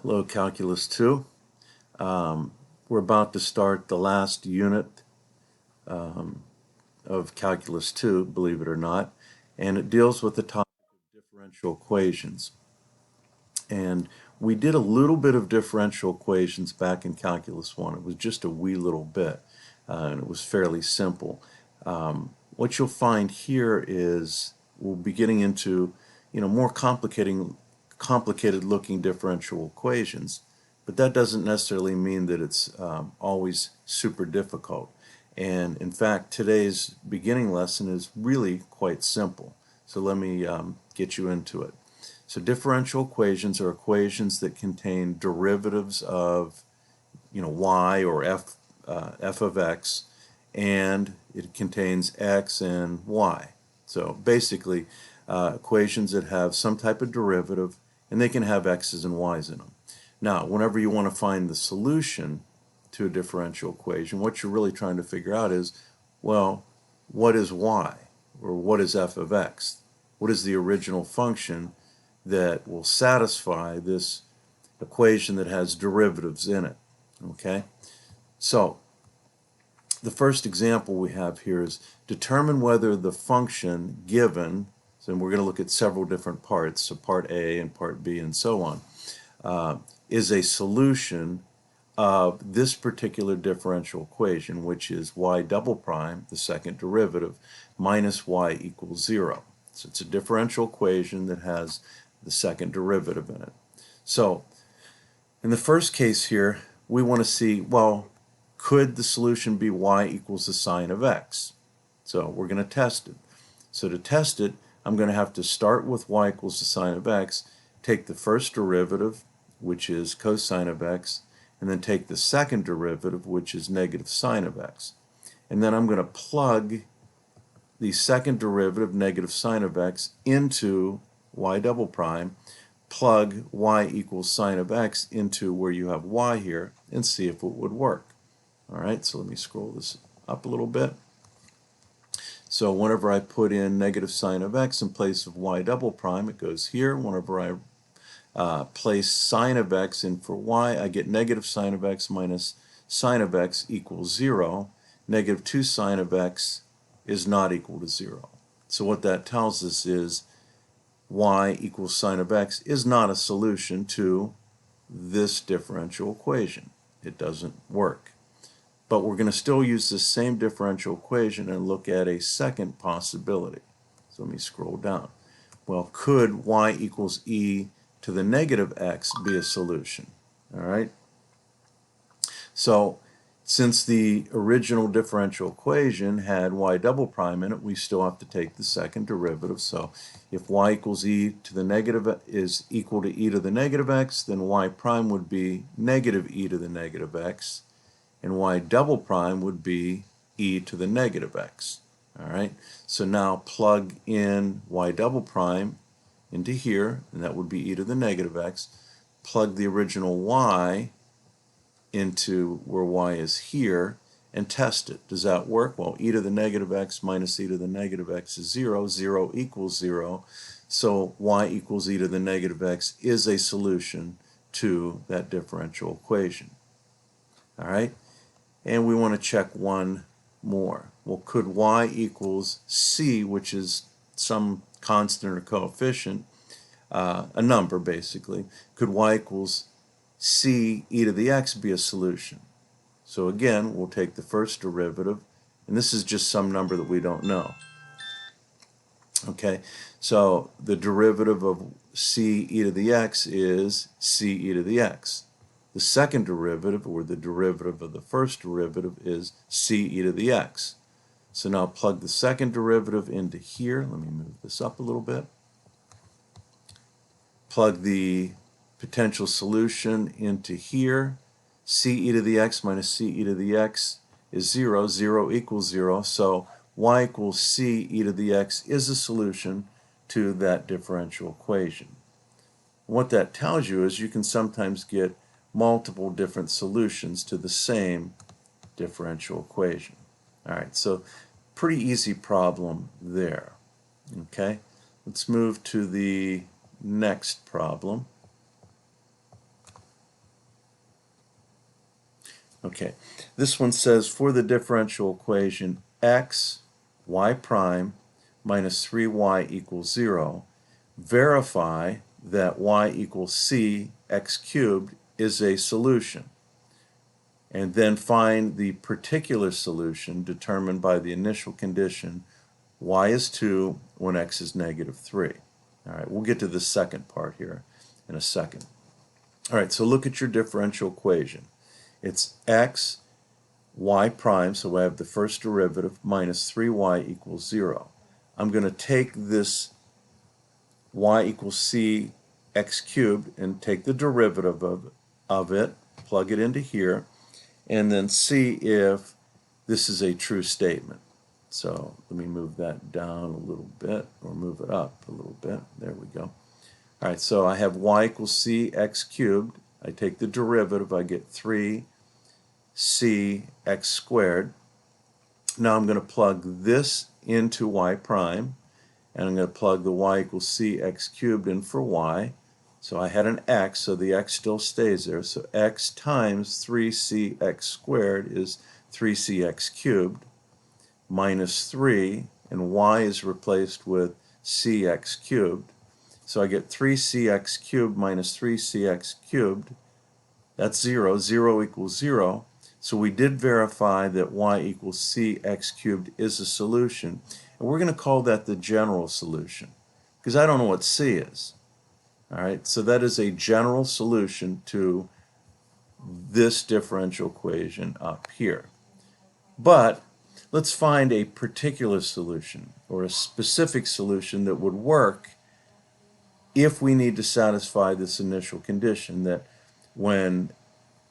Hello, Calculus 2. We're about to start the last unit of Calculus 2, believe it or not, and it deals with the topic of differential equations. And we did a little bit of differential equations back in Calculus 1. It was just a wee little bit, and it was fairly simple. What you'll find here is we'll be getting into, more complicated looking differential equations, but that doesn't necessarily mean that it's always super difficult. And in fact, today's beginning lesson is really quite simple. So let me get you into it. So differential equations are equations that contain derivatives of, y or f of x, and it contains x and y. So basically, equations that have some type of derivative, and they can have x's and y's in them. Now, whenever you want to find the solution to a differential equation, what you're really trying to figure out is, well, what is y, or what is f of x? What is the original function that will satisfy this equation that has derivatives in it? Okay, so the first example we have here is determine whether the function given, so we're going to look at several different parts, so part A and part B and so on, is a solution of this particular differential equation, which is y double prime, the second derivative, minus y equals 0. So it's a differential equation that has the second derivative in it. So in the first case here, we want to see, well, could the solution be y equals the sine of x? So we're going to test it. So to test it, I'm going to have to start with y equals the sine of x, take the first derivative, which is cosine of x, and then take the second derivative, which is negative sine of x. And then I'm going to plug the second derivative, negative sine of x, into y double prime, plug y equals sine of x into where you have y here, and see if it would work. All right, so let me scroll this up a little bit. So whenever I put in negative sine of x in place of y double prime, it goes here. Whenever I place sine of x in for y, I get negative sine of x minus sine of x equals 0. Negative 2 sine of x is not equal to 0. So what that tells us is y equals sine of x is not a solution to this differential equation. It doesn't work. But we're going to still use the same differential equation and look at a second possibility. So let me scroll down. Well, could y equals e to the negative x be a solution? All right. So since the original differential equation had y double prime in it, we still have to take the second derivative. So if y equals e to the negative is equal to e to the negative x, then y prime would be negative e to the negative x, and y double prime would be e to the negative x. All right, so now plug in y double prime into here, and that would be e to the negative x. Plug the original y into where y is here, and test it. Does that work? Well, e to the negative x minus e to the negative x is 0. 0 equals 0. So y equals e to the negative x is a solution to that differential equation. All right? And we want to check one more. Well, could y equals c, which is some constant or coefficient, a number basically, could y equals c e to the x be a solution? So again, we'll take the first derivative, and this is just some number that we don't know. Okay, so the derivative of c e to the x is c e to the x. The second derivative, or the derivative of the first derivative, is c e to the x. So now plug the second derivative into here. Let me move this up a little bit. Plug the potential solution into here. C e to the x minus c e to the x is 0. 0 equals 0. So y equals c e to the x is a solution to that differential equation. What that tells you is you can sometimes get multiple different solutions to the same differential equation. All right, so pretty easy problem there. Okay, let's move to the next problem. Okay, this one says for the differential equation x y prime minus 3y equals 0, verify that y equals c x cubed is a solution, and then find the particular solution determined by the initial condition y is 2 when x is negative 3. All right, we'll get to the second part here in a second. All right, so look at your differential equation. It's x y prime, so I have the first derivative, minus 3y equals 0. I'm going to take this y equals c x cubed and take the derivative of it, plug it into here, and then see if this is a true statement. So let me move that down a little bit, or move it up a little bit. There we go. All right, so I have y equals c x cubed. I take the derivative, I get 3 c x squared. Now I'm going to plug this into y prime, and I'm going to plug the y equals c x cubed in for y. So I had an x, so the x still stays there. So x times 3cx squared is 3cx cubed minus 3, and y is replaced with cx cubed. So I get 3cx cubed minus 3cx cubed. That's 0. 0 equals 0. So we did verify that y equals cx cubed is a solution. And we're going to call that the general solution, because I don't know what c is. All right, so that is a general solution to this differential equation up here. But let's find a particular solution, or a specific solution that would work if we need to satisfy this initial condition that when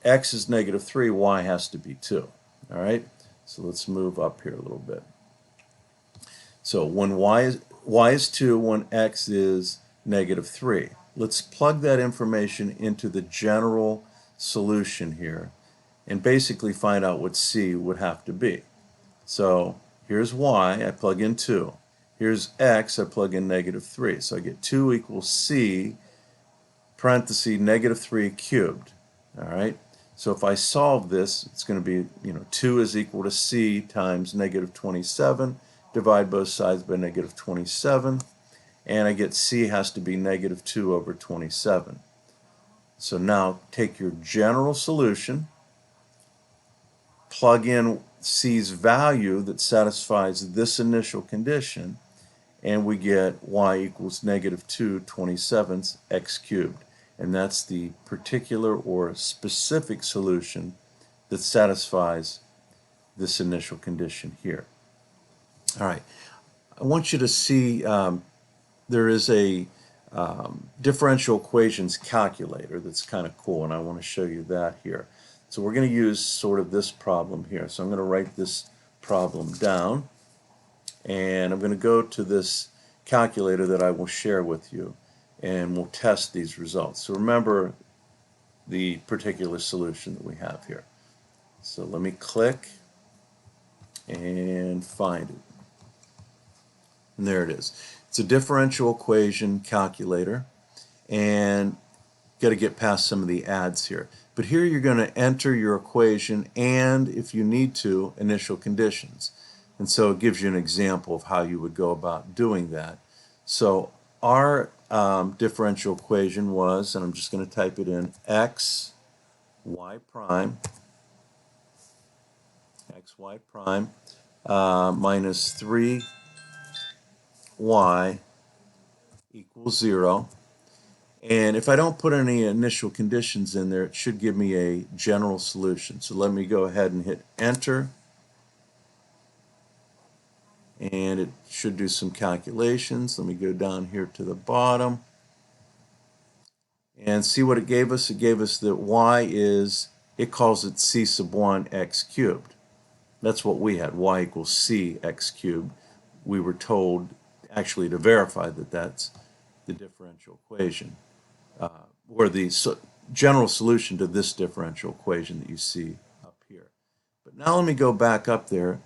x is negative 3, y has to be 2. All right, so let's move up here a little bit. So when y is 2, when x is negative 3. Let's plug that information into the general solution here and basically find out what c would have to be. So here's y, I plug in 2. Here's x, I plug in negative 3. So I get 2 equals c, parenthesis, negative 3 cubed. All right? So if I solve this, it's going to be, 2 is equal to c times negative 27. Divide both sides by negative 27. And I get c has to be negative 2 over 27. So now take your general solution, plug in c's value that satisfies this initial condition, and we get y equals negative 2 27ths x cubed. And that's the particular or specific solution that satisfies this initial condition here. All right, I want you to see there is a differential equations calculator that's kind of cool, and I want to show you that here. So we're going to use sort of this problem here. So I'm going to write this problem down, and I'm going to go to this calculator that I will share with you, and we'll test these results. So remember the particular solution that we have here. So let me click and find it. And there it is. It's a differential equation calculator, and got to get past some of the adds here. But here you're going to enter your equation and, if you need to, initial conditions. And so it gives you an example of how you would go about doing that. So our differential equation was, and I'm just going to type it in, x y prime minus 3y equals 0. And if I don't put any initial conditions in there, it should give me a general solution. So let me go ahead and hit enter. And it should do some calculations. Let me go down here to the bottom and see what it gave us. It gave us that y is, it calls it c sub 1 x cubed. That's what we had, y equals c x cubed. We were told actually to verify that that's the differential equation, or the general solution to this differential equation that you see up here. But now let me go back up there,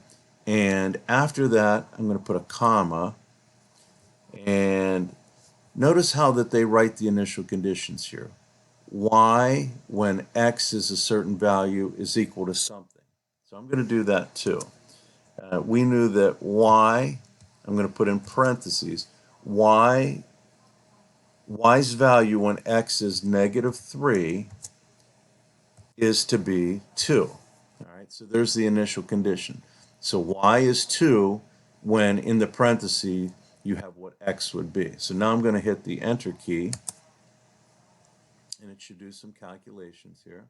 and after that I'm going to put a comma, and notice how that they write the initial conditions here. y when x is a certain value is equal to something. So I'm going to do that too. We knew that y, I'm going to put in parentheses, y's value when x is -3 is to be 2. All right, so there's the initial condition. So y is 2 when in the parentheses you have what x would be. So now I'm going to hit the enter key, and it should do some calculations here.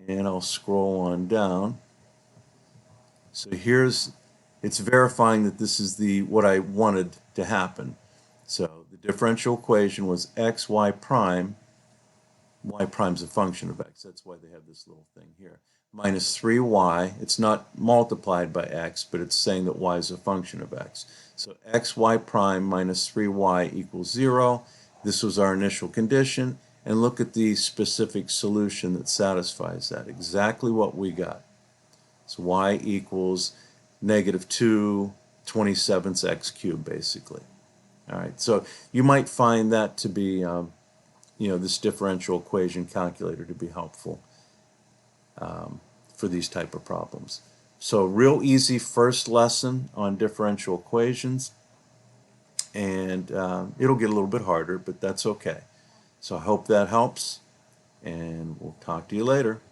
And I'll scroll on down. So it's verifying that this is what I wanted to happen. So the differential equation was x, y prime. Y prime's a function of x. That's why they have this little thing here. Minus 3y. It's not multiplied by x, but it's saying that y is a function of x. So x, y prime minus 3y equals 0. This was our initial condition. And look at the specific solution that satisfies that. Exactly what we got. So y equals -2/27 x cubed, basically. All right, so you might find that to be, this differential equation calculator to be helpful for these type of problems. So real easy first lesson on differential equations, and it'll get a little bit harder, but that's okay. So I hope that helps, and we'll talk to you later.